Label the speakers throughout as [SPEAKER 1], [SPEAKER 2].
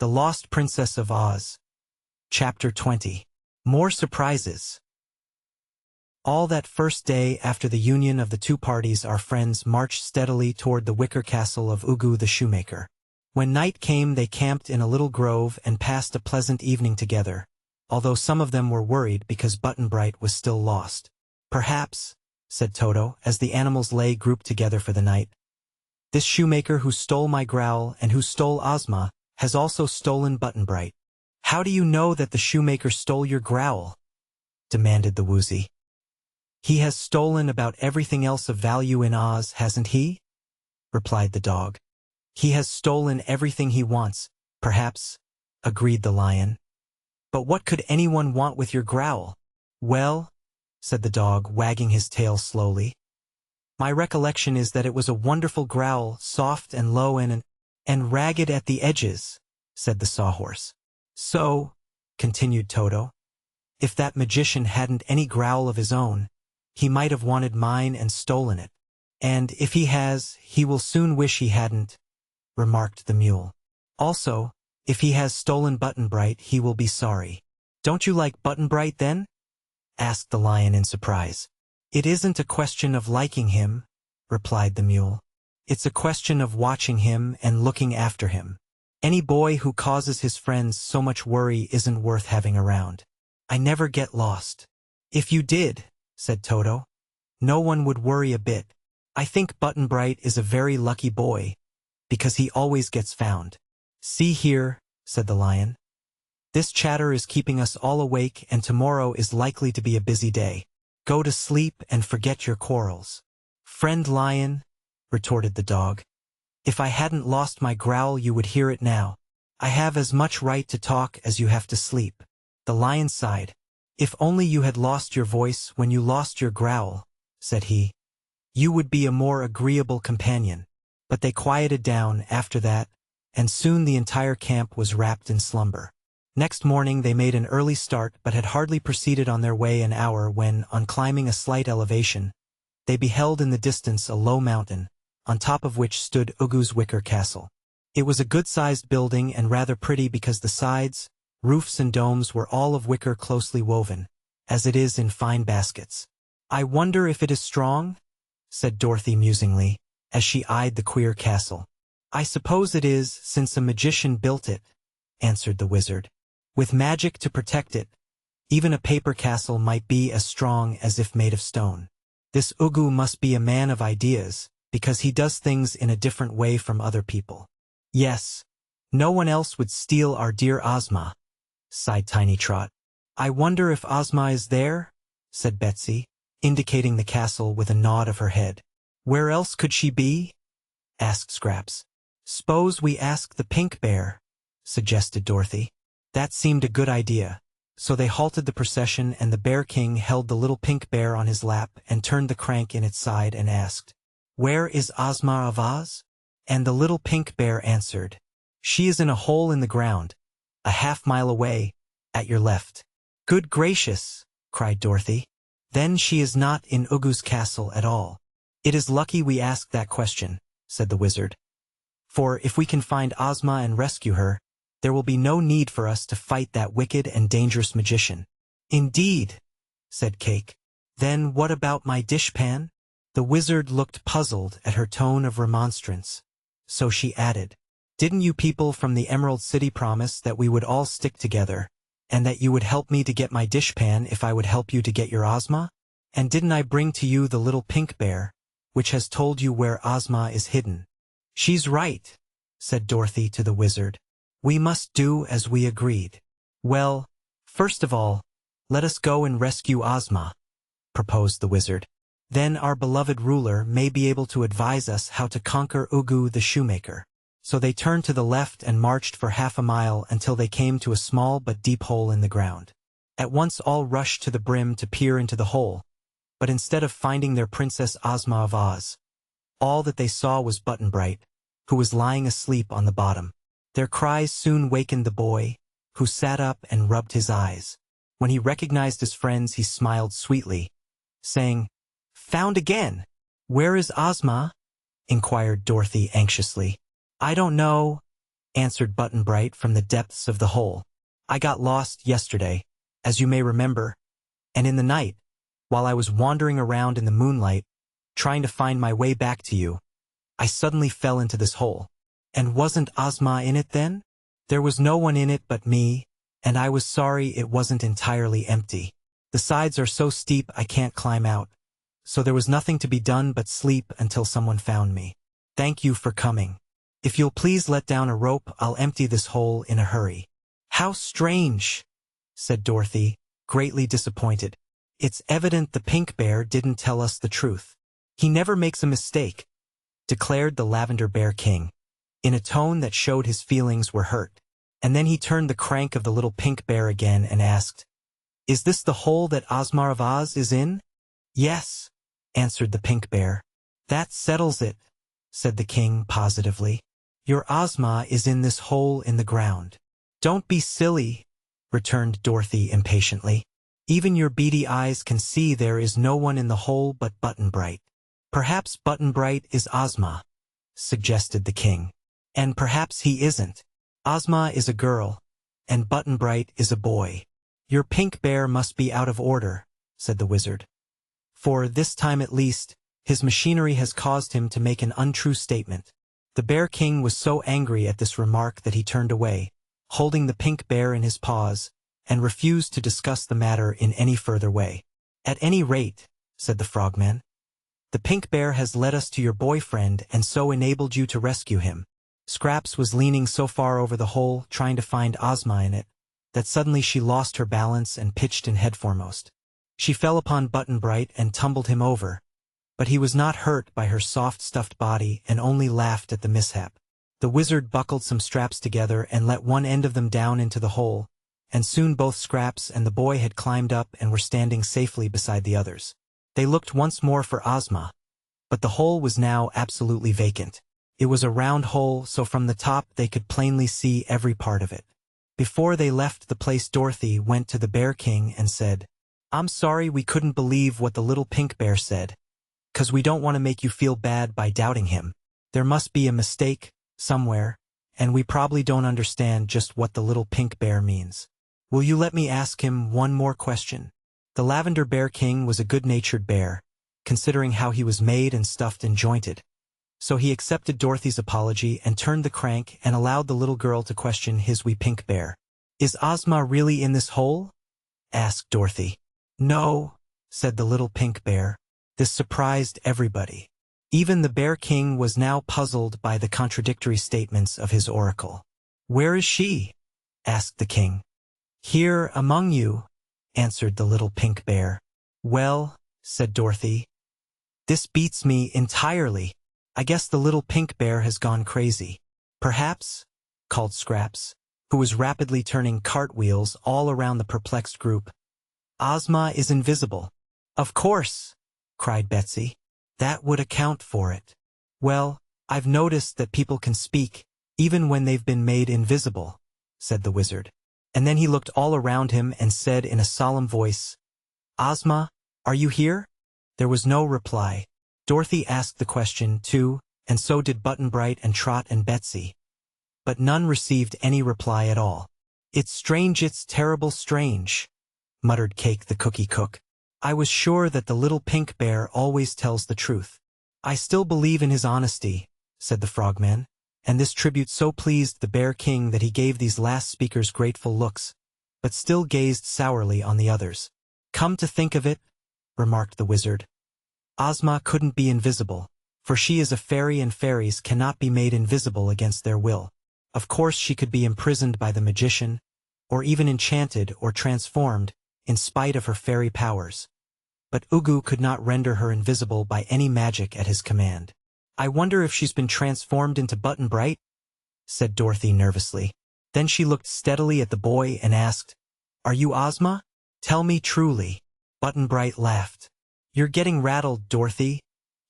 [SPEAKER 1] The Lost Princess of Oz. Chapter 20. More Surprises. All that first day after the union of the two parties, our friends marched steadily toward the wicker castle of Ugu the shoemaker. When night came, they camped in a little grove and passed a pleasant evening together, although some of them were worried because Button-Bright was still lost. "Perhaps," said Toto, as the animals lay grouped together for the night, "this shoemaker who stole my growl and who stole Ozma has also stolen Button-Bright." "How do you know that the shoemaker stole your growl?" demanded the Woozy. "He has stolen about everything else of value in Oz, hasn't he?" replied the dog. "He has stolen everything he wants, perhaps," agreed the lion. "But what could anyone want with your growl?" "Well," said the dog, wagging his tail slowly, "my recollection is that it was a wonderful growl, soft and low and ragged at the edges," said the sawhorse. "So," continued Toto, "if that magician hadn't any growl of his own, he might have wanted mine and stolen it. And if he has, he will soon wish he hadn't," remarked the mule. "Also, if he has stolen Button-Bright, he will be sorry." "Don't you like Button-Bright then?" asked the lion in surprise. "It isn't a question of liking him," replied the mule. "It's a question of watching him and looking after him. Any boy who causes his friends so much worry isn't worth having around. I never get lost." "If you did," said Toto, "no one would worry a bit. I think Button-Bright is a very lucky boy, because he always gets found." "See here," said the lion. "This chatter is keeping us all awake, and tomorrow is likely to be a busy day. Go to sleep and forget your quarrels." "Friend lion," retorted the dog, "if I hadn't lost my growl, you would hear it now. I have as much right to talk as you have to sleep." The lion sighed. "If only you had lost your voice when you lost your growl," said he, "you would be a more agreeable companion." But they quieted down after that, and soon the entire camp was wrapped in slumber. Next morning they made an early start, but had hardly proceeded on their way an hour when, on climbing a slight elevation, they beheld in the distance a low mountain, on top of which stood Ugu's wicker castle. It was a good-sized building and rather pretty because the sides, roofs and domes were all of wicker closely woven, as it is in fine baskets. "I wonder if it is strong?" said Dorothy musingly, as she eyed the queer castle. "I suppose it is, since a magician built it," answered the wizard. "With magic to protect it, even a paper castle might be as strong as if made of stone. This Ugu must be a man of ideas, because he does things in a different way from other people." "Yes, no one else would steal our dear Ozma," sighed Tiny Trot. "I wonder if Ozma is there?" said Betsy, indicating the castle with a nod of her head. "Where else could she be?" asked Scraps. "S'pose we ask the Pink Bear," suggested Dorothy. That seemed a good idea, so they halted the procession, and the Bear King held the little Pink Bear on his lap and turned the crank in its side and asked, "Where is Ozma of Oz?" And the little Pink Bear answered, "She is in a hole in the ground, a half-mile away, at your left." "Good gracious!" cried Dorothy. "Then she is not in Ugu's castle at all." "It is lucky we asked that question," said the wizard. "For if we can find Ozma and rescue her, there will be no need for us to fight that wicked and dangerous magician." "Indeed," said Cake. "Then what about my dishpan?" The wizard looked puzzled at her tone of remonstrance, so she added, "Didn't you people from the Emerald City promise that we would all stick together, and that you would help me to get my dishpan if I would help you to get your Ozma? And didn't I bring to you the little Pink Bear, which has told you where Ozma is hidden?" "She's right," said Dorothy to the wizard. "We must do as we agreed." "Well, first of all, let us go and rescue Ozma," proposed the wizard. "Then our beloved ruler may be able to advise us how to conquer Ugu the shoemaker." So they turned to the left and marched for half a mile until they came to a small but deep hole in the ground. At once all rushed to the brim to peer into the hole, but instead of finding their Princess Ozma of Oz, all that they saw was Button-Bright, who was lying asleep on the bottom. Their cries soon wakened the boy, who sat up and rubbed his eyes. When he recognized his friends, he smiled sweetly, saying, "Found again!" "Where is Ozma?" inquired Dorothy anxiously. "I don't know," answered Button-Bright from the depths of the hole. "I got lost yesterday, as you may remember, and in the night, while I was wandering around in the moonlight, trying to find my way back to you, I suddenly fell into this hole. And wasn't Ozma in it then? There was no one in it but me, and I was sorry it wasn't entirely empty. The sides are so steep I can't climb out, so there was nothing to be done but sleep until someone found me. Thank you for coming. If you'll please let down a rope, I'll empty this hole in a hurry." "How strange," said Dorothy, greatly disappointed. "It's evident the Pink Bear didn't tell us the truth." "He never makes a mistake," declared the Lavender Bear King, in a tone that showed his feelings were hurt. And then he turned the crank of the little Pink Bear again and asked, "Is this the hole that Ozma of Oz is in?" "Yes," answered the Pink Bear. "That settles it," said the king positively. "Your Ozma is in this hole in the ground." "Don't be silly," returned Dorothy impatiently. "Even your beady eyes can see there is no one in the hole but Button-Bright." "Perhaps Button-Bright is Ozma," suggested the king. "And perhaps he isn't. Ozma is a girl, and Button-Bright is a boy." "Your Pink Bear must be out of order," said the wizard. "For this time at least, his machinery has caused him to make an untrue statement." The Bear King was so angry at this remark that he turned away, holding the Pink Bear in his paws, and refused to discuss the matter in any further way. "At any rate," said the Frogman, "the Pink Bear has led us to your boyfriend and so enabled you to rescue him." Scraps was leaning so far over the hole, trying to find Ozma in it, that suddenly she lost her balance and pitched in headforemost. She fell upon Button-Bright and tumbled him over, but he was not hurt by her soft stuffed body and only laughed at the mishap. The wizard buckled some straps together and let one end of them down into the hole, and soon both Scraps and the boy had climbed up and were standing safely beside the others. They looked once more for Ozma, but the hole was now absolutely vacant. It was a round hole, so from the top they could plainly see every part of it. Before they left the place, Dorothy went to the Bear King and said, "I'm sorry we couldn't believe what the little Pink Bear said, 'cause we don't want to make you feel bad by doubting him. There must be a mistake somewhere, and we probably don't understand just what the little Pink Bear means. Will you let me ask him one more question?" The Lavender Bear King was a good-natured bear, considering how he was made and stuffed and jointed. So he accepted Dorothy's apology and turned the crank and allowed the little girl to question his wee Pink Bear. "Is Ozma really in this hole?" asked Dorothy. "No," said the little Pink Bear. This surprised everybody. Even the Bear King was now puzzled by the contradictory statements of his oracle. "Where is she?" asked the king. "Here among you," answered the little Pink Bear. "Well," said Dorothy, "this beats me entirely. I guess the little Pink Bear has gone crazy." "Perhaps," called Scraps, who was rapidly turning cartwheels all around the perplexed group, "Ozma is invisible." "Of course," cried Betsy. "That would account for it." "Well, I've noticed that people can speak, even when they've been made invisible," said the wizard. And then he looked all around him and said in a solemn voice, "Ozma, are you here?" There was no reply. Dorothy asked the question, too, and so did Button-Bright and Trot and Betsy. But none received any reply at all. "It's strange, it's terrible strange," muttered Cake the Cookie Cook. "I was sure that the little Pink Bear always tells the truth." "I still believe in his honesty," said the Frogman, and this tribute so pleased the Bear King that he gave these last speakers grateful looks, but still gazed sourly on the others. "Come to think of it," remarked the wizard, "Ozma couldn't be invisible, for she is a fairy and fairies cannot be made invisible against their will. Of course she could be imprisoned by the magician, or even enchanted or transformed, in spite of her fairy powers. But Ugu could not render her invisible by any magic at his command." "I wonder if she's been transformed into Button-Bright?" said Dorothy nervously. Then she looked steadily at the boy and asked, "Are you Ozma? Tell me truly." Button-Bright laughed. "You're getting rattled, Dorothy,"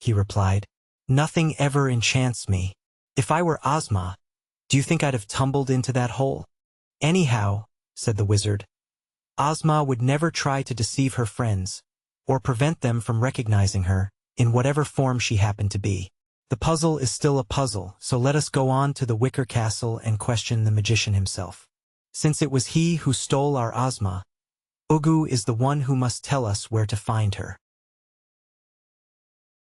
[SPEAKER 1] he replied. "Nothing ever enchants me. If I were Ozma, do you think I'd have tumbled into that hole?" "Anyhow," said the wizard, "Ozma would never try to deceive her friends, or prevent them from recognizing her, in whatever form she happened to be. The puzzle is still a puzzle, so let us go on to the wicker castle and question the magician himself. Since it was he who stole our Ozma, Ugu is the one who must tell us where to find her.